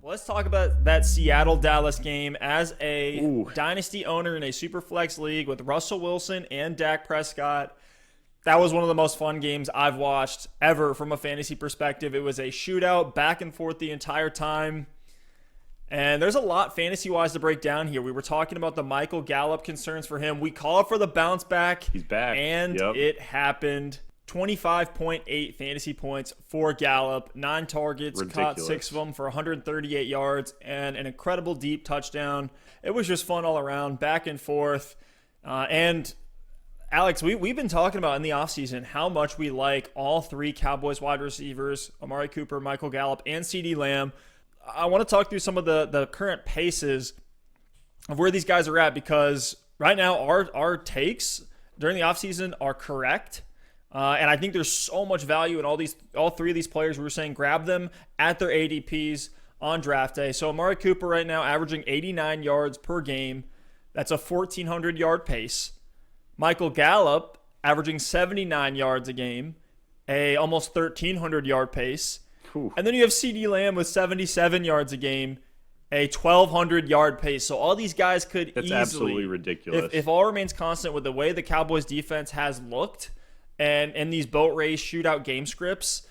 Let's talk about that Seattle-Dallas game. As a dynasty owner in a Superflex league with Russell Wilson and Dak Prescott, that was one of the most fun games I've watched ever from a fantasy perspective. It was a shootout, back and forth the entire time. And there's a lot fantasy-wise to break down here. We were talking about the Michael Gallup concerns for him. We called for the bounce back. He's back. And it happened. 25.8 fantasy points for Gallup. 9 targets, Ridiculous. caught 6 of them for 138 yards, and an incredible deep touchdown. It was just fun all around, back and forth. And Alex, we've been talking about in the offseason how much we like all 3 Cowboys wide receivers, Amari Cooper, Michael Gallup, and Ceedee Lamb. I want to talk through some of the current paces of where these guys are at, because right now our takes during the offseason are correct. And I think there's so much value in all 3 of these players. We were saying grab them at their ADPs on draft day. So Amari Cooper right now averaging 89 yards per game. That's a 1,400-yard pace. Michael Gallup averaging 79 yards a game, a almost 1,300-yard pace. Whew. And then you have Ceedee Lamb with 77 yards a game, a 1,200-yard pace. So all these guys could That's easily, absolutely ridiculous. If all remains constant with the way the Cowboys defense has looked, and in these boat race shootout game scripts,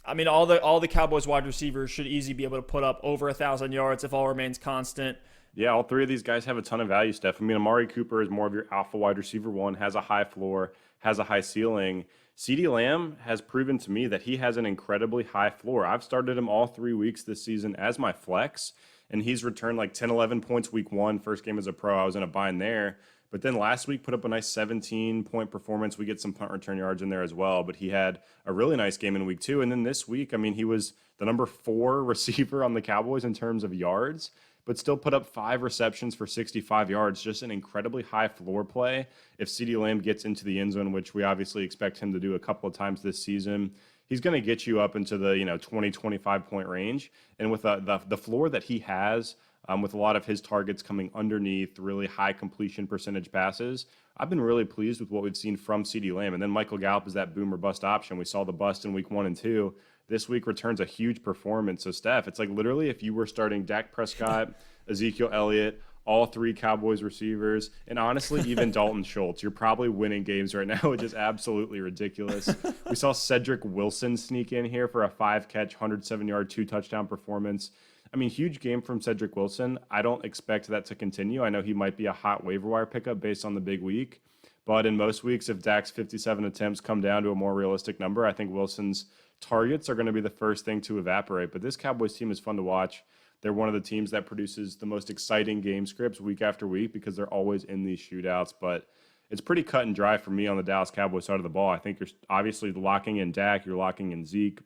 I mean, all the Cowboys wide receivers should easily be able to put up over 1,000 yards if all remains constant. Yeah, all 3 of these guys have a ton of value, Steph. I mean, Amari Cooper is more of your alpha wide receiver one, has a high floor, has a high ceiling. Ceedee Lamb has proven to me that he has an incredibly high floor. I've started him all 3 weeks this season as my flex, and he's returned like 10, 11 points week 1. First game as a pro, I was in a bind there. But then last week put up a nice 17-point performance. We get some punt return yards in there as well. But he had a really nice game in week 2. And then this week, I mean, he was the number 4 receiver on the Cowboys in terms of yards, but still put up 5 receptions for 65 yards. Just an incredibly high floor play. If Ceedee Lamb gets into the end zone, which we obviously expect him to do a couple of times this season, he's going to get you up into the 20, 25-point range. And with the floor that he has, with a lot of his targets coming underneath really high completion percentage passes, I've been really pleased with what we've seen from Ceedee Lamb. And then Michael Gallup is that boom or bust option. We saw the bust in week 1 and 2. This week returns a huge performance. So, Steph, it's like literally if you were starting Dak Prescott, Ezekiel Elliott, all 3 Cowboys receivers, and honestly, even Dalton Schultz, you're probably winning games right now, which is absolutely ridiculous. We saw Cedric Wilson sneak in here for a 5-catch, 107-yard, 2-touchdown performance. I mean, huge game from Cedric Wilson. I don't expect that to continue. I know he might be a hot waiver wire pickup based on the big week. But in most weeks, if Dak's 57 attempts come down to a more realistic number, I think Wilson's targets are going to be the first thing to evaporate. But this Cowboys team is fun to watch. They're one of the teams that produces the most exciting game scripts week after week because they're always in these shootouts. But it's pretty cut and dry for me on the Dallas Cowboys side of the ball. I think you're obviously locking in Dak. You're locking in Zeke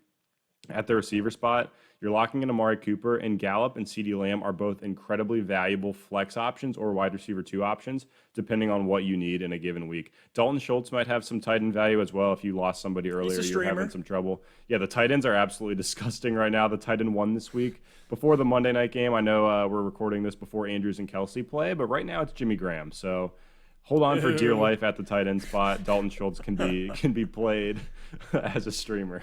at the receiver spot. You're locking in Amari Cooper, and Gallup and Ceedee Lamb are both incredibly valuable flex options or wide receiver 2 options, depending on what you need in a given week. Dalton Schultz might have some tight end value as well if you lost somebody earlier. You're having some trouble. Yeah, the tight ends are absolutely disgusting right now. The tight end won this week. Before the Monday night game, I know we're recording this before Andrews and Kelsey play, but right now it's Jimmy Graham. So hold on for dear life at the tight end spot. Dalton Schultz can be played as a streamer.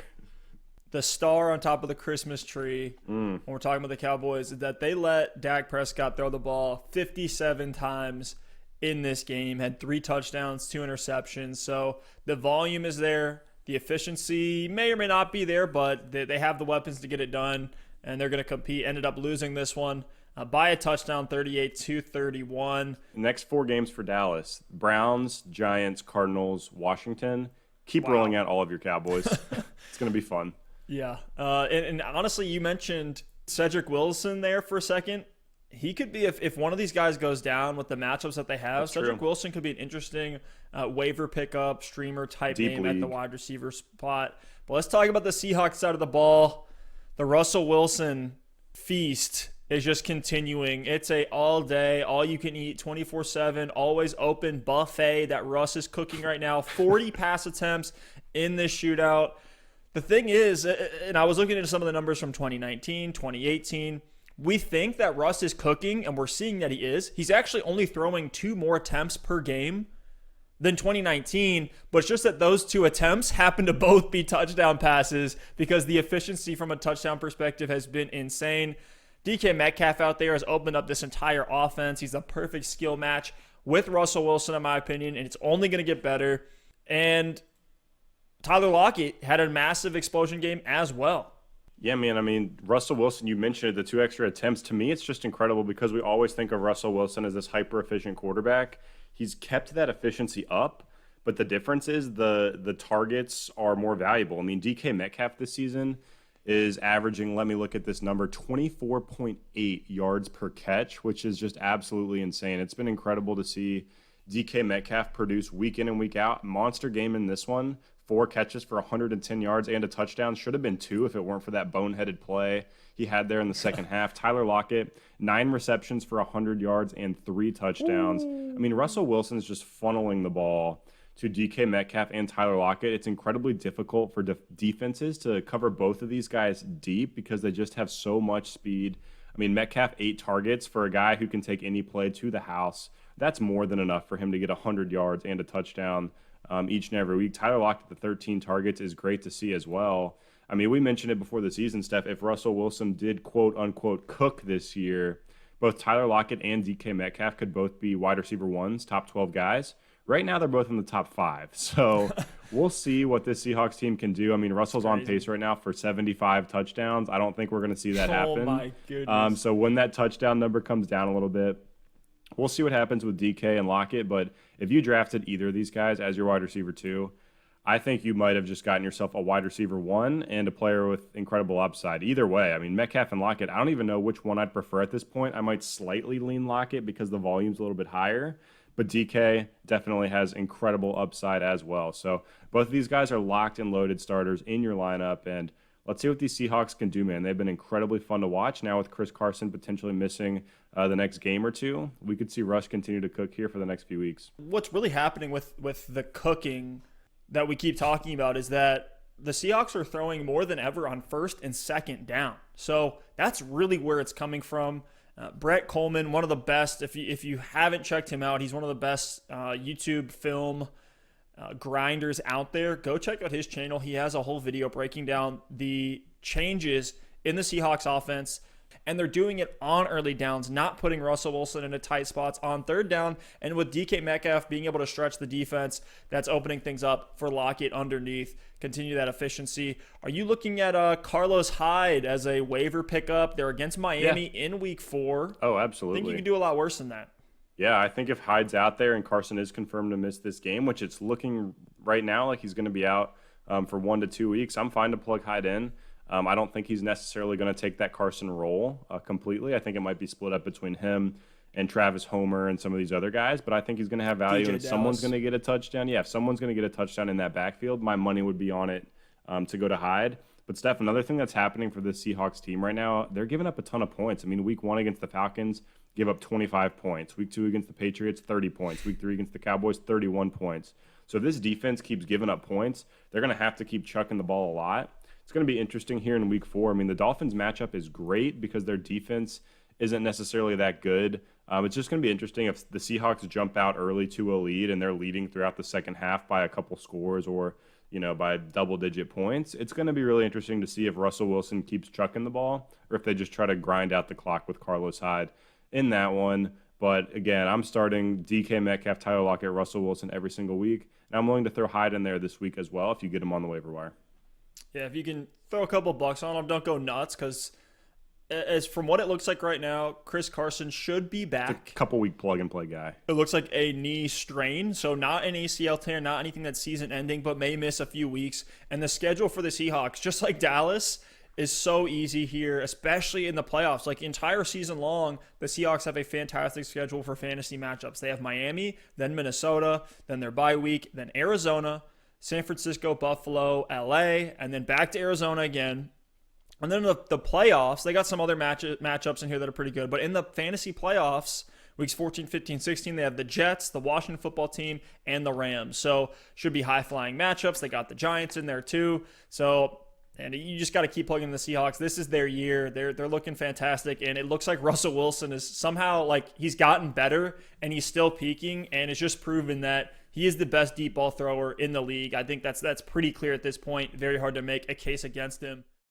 The star on top of the Christmas tree when we're talking about the Cowboys is that they let Dak Prescott throw the ball 57 times in this game, had 3 touchdowns, 2 interceptions. So the volume is there. The efficiency may or may not be there, but they have the weapons to get it done, and they're going to compete. Ended up losing this one by a touchdown, 38-31. Next 4 games for Dallas: Browns, Giants, Cardinals, Washington. Keep rolling out all of your Cowboys. It's going to be fun. Yeah. And honestly, you mentioned Cedric Wilson there for a second. He could be, if one of these guys goes down with the matchups that they have, That's Cedric true. Wilson could be an interesting waiver pickup, streamer type Deep name league. at the wide receiver spot. But let's talk about the Seahawks side of the ball. The Russell Wilson feast is just continuing. It's a all day, all you can eat, 24/7, always open buffet that Russ is cooking right now. 40 pass attempts in this shootout. The thing is, and I was looking into some of the numbers from 2019, 2018, we think that Russ is cooking, and we're seeing that he is. He's actually only throwing 2 more attempts per game than 2019, but it's just that those 2 attempts happen to both be touchdown passes because the efficiency from a touchdown perspective has been insane. DK Metcalf out there has opened up this entire offense. He's a perfect skill match with Russell Wilson, in my opinion, and it's only going to get better. And Tyler Lockett had a massive explosion game as well. Yeah, man. I mean, Russell Wilson, you mentioned it, the 2 extra attempts. To me, it's just incredible because we always think of Russell Wilson as this hyper-efficient quarterback. He's kept that efficiency up, but the difference is the targets are more valuable. I mean, DK Metcalf this season is averaging, let me look at this number, 24.8 yards per catch, which is just absolutely insane. It's been incredible to see DK Metcalf produce week in and week out. Monster game in this one. 4 catches for 110 yards and a touchdown. Should have been 2 if it weren't for that boneheaded play he had there in the second half. Tyler Lockett, 9 receptions for 100 yards and 3 touchdowns. I mean, Russell Wilson's just funneling the ball to DK Metcalf and Tyler Lockett. It's incredibly difficult for defenses to cover both of these guys deep because they just have so much speed. I mean, Metcalf, 8 targets for a guy who can take any play to the house. That's more than enough for him to get 100 yards and a touchdown each and every week. Tyler Lockett, the 13 targets, is great to see as well. I mean, we mentioned it before the season, Steph. If Russell Wilson did, quote-unquote, cook this year, both Tyler Lockett and DK Metcalf could both be wide receiver ones, top 12 guys. Right now, they're both in the top 5. So we'll see what this Seahawks team can do. I mean, Russell's on pace right now for 75 touchdowns. I don't think we're going to see that happen. Oh, my goodness. So when that touchdown number comes down a little bit, we'll see what happens with DK and Lockett. But if you drafted either of these guys as your wide receiver 2, I think you might have just gotten yourself a wide receiver 1 and a player with incredible upside. Either way, I mean, Metcalf and Lockett, I don't even know which one I'd prefer at this point. I might slightly lean Lockett because the volume's a little bit higher. But DK definitely has incredible upside as well. So both of these guys are locked and loaded starters in your lineup. And let's see what these Seahawks can do, man. They've been incredibly fun to watch. Now with Chris Carson potentially missing the next game or 2, we could see Russ continue to cook here for the next few weeks. What's really happening with the cooking that we keep talking about is that the Seahawks are throwing more than ever on first and second down. So that's really where it's coming from. Brett Coleman, one of the best. If you haven't checked him out, he's one of the best YouTube film grinders out there. Go check out his channel. He has a whole video breaking down the changes in the Seahawks offense, and they're doing it on early downs, not putting Russell Wilson into tight spots on third down. And with DK Metcalf being able to stretch the defense, that's opening things up for Lockett underneath. Continue that efficiency. Are you looking at Carlos Hyde as a waiver pickup? They're against Miami in week 4. Oh, absolutely. I think you can do a lot worse than that. Yeah, I think if Hyde's out there and Carson is confirmed to miss this game, which it's looking right now like he's going to be out for 1 to 2 weeks, I'm fine to plug Hyde in. I don't think he's necessarily going to take that Carson role completely. I think it might be split up between him and Travis Homer and some of these other guys, but I think he's going to have value, and if someone's going to get a touchdown, if someone's going to get a touchdown in that backfield, my money would be on it to go to Hyde. But, Steph, another thing that's happening for the Seahawks team right now, they're giving up a ton of points. I mean, week 1 against the Falcons, give up 25 points. Week 2 against the Patriots, 30 points. Week 3 against the Cowboys, 31 points. So if this defense keeps giving up points, they're going to have to keep chucking the ball a lot. It's going to be interesting here in week 4. I mean, the Dolphins matchup is great because their defense isn't necessarily that good. It's just going to be interesting if the Seahawks jump out early to a lead and they're leading throughout the second half by a couple scores or, by double-digit points. It's going to be really interesting to see if Russell Wilson keeps chucking the ball or if they just try to grind out the clock with Carlos Hyde in that one. But, again, I'm starting DK Metcalf, Tyler Lockett, Russell Wilson every single week. And I'm willing to throw Hyde in there this week as well if you get him on the waiver wire. Yeah, if you can throw a couple bucks on him, don't go nuts because as from what it looks like right now, Chris Carson should be back. It's a couple-week plug-and-play guy. It looks like a knee strain, so not an ACL tear, not anything that's season-ending, but may miss a few weeks. And the schedule for the Seahawks, just like Dallas, is so easy here, especially in the playoffs. Like, entire season long, the Seahawks have a fantastic schedule for fantasy matchups. They have Miami, then Minnesota, then their bye week, then Arizona, San Francisco, Buffalo, LA, and then back to Arizona again. And then the playoffs, they got some other matchups in here that are pretty good. But in the fantasy playoffs, weeks 14, 15, 16, they have the Jets, the Washington football team, and the Rams. So should be high-flying matchups. They got the Giants in there too. So, and you just got to keep plugging the Seahawks. This is their year. They're looking fantastic. And it looks like Russell Wilson is somehow, like, he's gotten better and he's still peaking. And it's just proven that he is the best deep ball thrower in the league. I think that's pretty clear at this point. Very hard to make a case against him.